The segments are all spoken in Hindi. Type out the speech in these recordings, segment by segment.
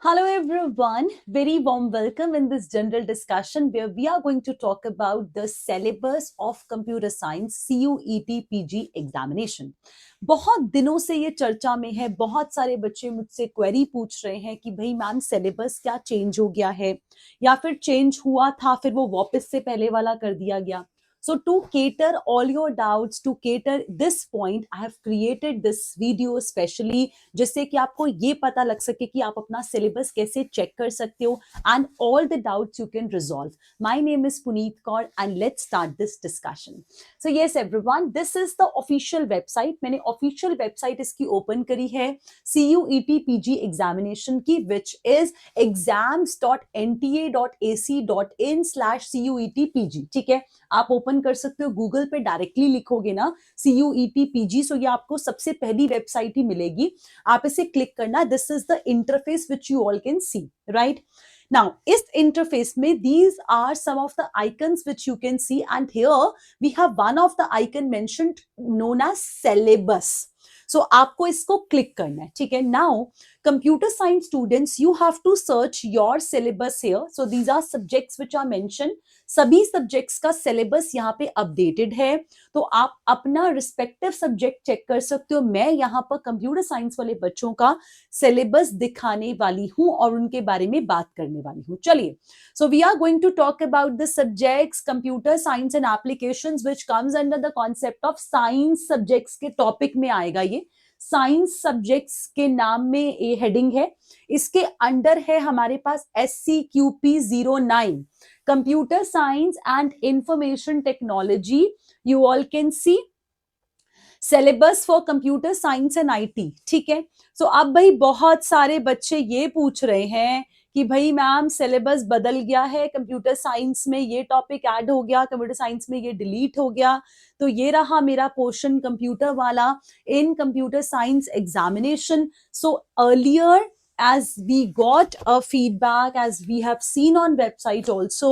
Hello everyone, very warm welcome in this general discussion where we are going to talk about the syllabus of computer science CUET PG examination. बहुत दिनों से ये चर्चा में है, बहुत सारे बच्चे मुझसे क्वेरी पूछ रहे हैं कि भाई मैम सिलेबस क्या चेंज हो गया है या फिर चेंज हुआ था फिर वो वापस से पहले वाला कर दिया गया. So to cater all your doubts, to cater this point, I have created this video specially जिससे कि आपको ये पता लग सके कि आप अपना सिलेबस कैसे चेक कर सकते हो and all the doubts you can resolve. My name is Puneet Kaur and let's start this discussion. So yes everyone, this is the official website. मैंने ऑफिशियल वेबसाइट इसकी ओपन करी है CUET PG एग्जामिनेशन की, विच इज exams.nta.ac.in/CUET-PG. ठीक है, आप ओपन कर सकते हो. गूगल पे डायरेक्टली लिखोगे ना CUET PG, सो ये आपको सबसे पहली वेबसाइट ही मिलेगी. आप इसे क्लिक करना. This is the interface which you all can see, right? Now इस इंटरफेस में these are some of the icons which you can see, and here we have one of the icon mentioned known as syllabus. So आपको इसको क्लिक करना है. ठीक है, now computer science students, you have to search your syllabus here. So these are subjects which are mentioned. सभी सब्जेक्ट्स का सिलेबस यहाँ पे अपडेटेड है, तो आप अपना रिस्पेक्टिव सब्जेक्ट चेक कर सकते हो. मैं यहाँ पर कंप्यूटर साइंस वाले बच्चों का सिलेबस दिखाने वाली हूँ और उनके बारे में बात करने वाली हूँ. चलिए, so we are going to talk about the subjects computer science and applications which comes under the concept of science subjects के टॉपिक में आएगा. ये साइंस सब्जेक्ट्स के नाम में ये हेडिंग है. इसके अंडर है हमारे पास SCQP09 computer science and information technology. You all can see syllabus for computer science and IT. ठीक है, सो अब भाई बहुत सारे बच्चे ये पूछ रहे हैं कि भाई मैम सिलेबस बदल गया है, कंप्यूटर साइंस में ये टॉपिक ऐड हो गया, कंप्यूटर साइंस में ये डिलीट हो गया. तो ये रहा मेरा पोर्शन कंप्यूटर वाला इन computer science examination. So earlier as we got a feedback, as we have seen on website also,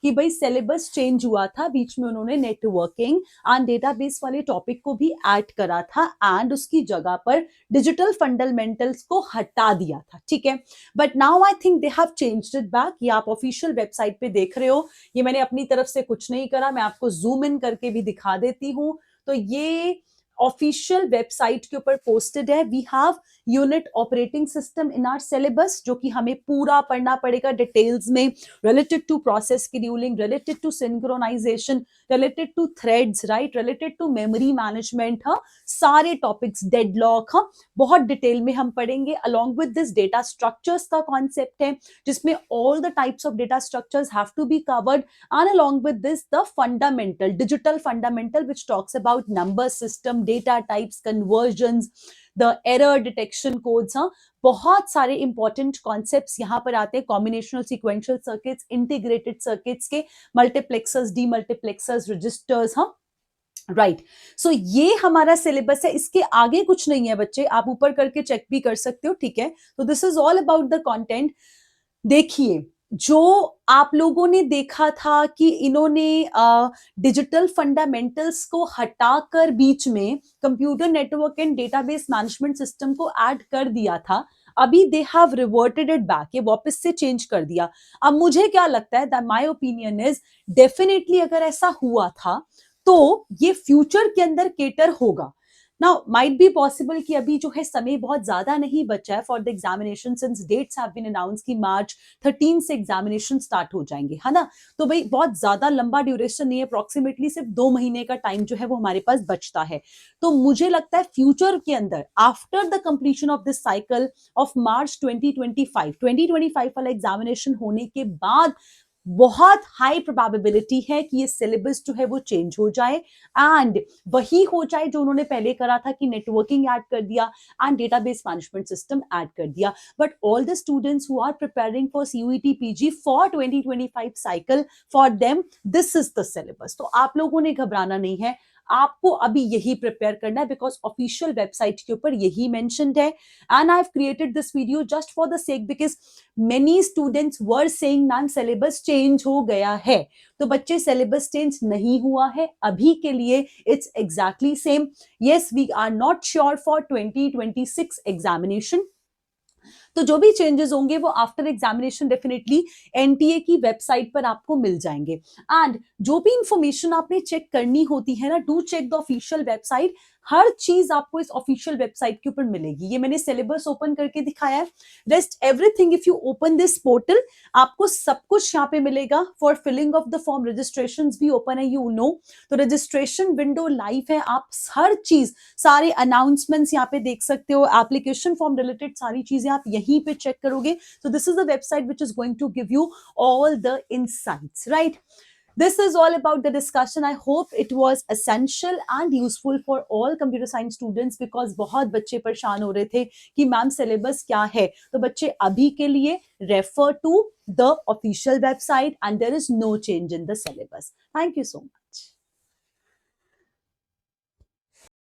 कि भाई सिलेबस चेंज हुआ था, बीच में उन्होंने नेटवर्किंग एंड डेटाबेस वाले टॉपिक को भी ऐड करा था एंड उसकी जगह पर डिजिटल फंडामेंटल्स को हटा दिया था. ठीक है, but now I think they have changed it back. ये आप ऑफिशियल वेबसाइट पे देख रहे हो, ये मैंने अपनी तरफ से कुछ नहीं करा, मैं आपको जूम इन करके भी दिखा देती हूँ. तो ये ऑफिशियल वेबसाइट के ऊपर पोस्टेड है. We have unit operating system in our syllabus, जो कि हमें पूरा पढ़ना पड़ेगा डिटेल्स में, related to process scheduling, related to synchronization, related to threads, right, related to memory management. हाँ, सारे टॉपिक्स, डेडलॉक, हाँ, बहुत डिटेल में हम पढ़ेंगे. Along with this data structures का कॉन्सेप्ट है, जिसमें all the types of data structures have to be covered, and along with this the fundamental, digital fundamental, which talks about number system, data types, conversions, the error detection codes. हाँ, बहुत सारे इंपॉर्टेंट कॉन्सेप्ट्स यहाँ पर आते हैं. Combinational sequential circuits, integrated circuits के मल्टीप्लेक्सर्स, डीमल्टीप्लेक्सर्स, रजिस्टर्स. हाँ, राइट. सो ये हमारा सिलेबस है. इसके आगे कुछ नहीं है बच्चे, आप ऊपर करके चेक भी कर सकते हो. ठीक है, तो this is all about the content. देखिए, जो आप लोगों ने देखा था कि इन्होंने डिजिटल फंडामेंटल्स को हटाकर बीच में computer network and database management system को ऐड कर दिया था, अभी they have reverted it back, ये वापस से चेंज कर दिया. अब मुझे क्या लगता है, that my opinion is definitely अगर ऐसा हुआ था तो ये फ्यूचर के अंदर केटर होगा. नाउ माइट बी पॉसिबल कि अभी जो है समय बहुत ज्यादा नहीं बचा है for the examination, since dates have been announce कि मार्च 13 से एग्जामिनेशन स्टार्ट हो जाएंगे, है ना. तो भाई बहुत ज्यादा लंबा ड्यूरेशन नहीं है, अप्रोक्सीमेटली सिर्फ 2 महीने का टाइम जो है वो हमारे पास बचता है. तो मुझे लगता है फ्यूचर के अंदर after the completion of this cycle of March 2025 वाला एग्जामिनेशन होने के बाद बहुत हाई प्रोबेबिलिटी है कि ये सिलेबस जो है वो चेंज हो जाए एंड वही हो जाए जो उन्होंने पहले करा था कि नेटवर्किंग ऐड कर दिया and database management system add कर दिया. But all the students who are preparing for CUET PG for 2025 cycle, for them this is the syllabus. तो आप लोगों ने घबराना नहीं है, आपको अभी यही प्रिपेयर करना है, बिकॉज ऑफिशियल वेबसाइट के ऊपर यही मेंशन्ड है. And I have created this video just for the sake because many students were saying ma'am syllabus change हो गया है. तो बच्चे, सिलेबस चेंज नहीं हुआ है अभी के लिए, it's exactly same. Yes, we are not sure for 2026 examination. तो जो भी चेंजेस होंगे वो आफ्टर एग्जामिनेशन डेफिनेटली एनटीए की वेबसाइट पर आपको मिल जाएंगे। एंड जो भी इंफॉर्मेशन आपने चेक करनी होती है ना, do check the official website. हर चीज आपको इस ऑफिशियल वेबसाइट के ऊपर मिलेगी। ये मैंने सिलेबस ओपन करके दिखाया है। Rest everything if you open this portal, आपको सब कुछ यहाँ पे मिलेगा। For filling of the form registration भी ओपन है, यू नो। तो रजिस्ट्रेशन विंडो लाइव है, आप हर चीज, सारे अनाउंसमेंट्स यहाँ पे देख सकते हो। एप्लीकेशन फॉर्म रिलेटेड सारी चीजें आप यहीं पे चेक करोगे। So this is the website which is going to give you all the insights, right? This is all about the discussion. I hope it was essential and useful for all computer science students, because बहुत बच्चे परेशान हो रहे थे कि मैम सिलेबस क्या है। तो बच्चे अभी के लिए refer to the official website and there is no change in the syllabus. Thank you so much.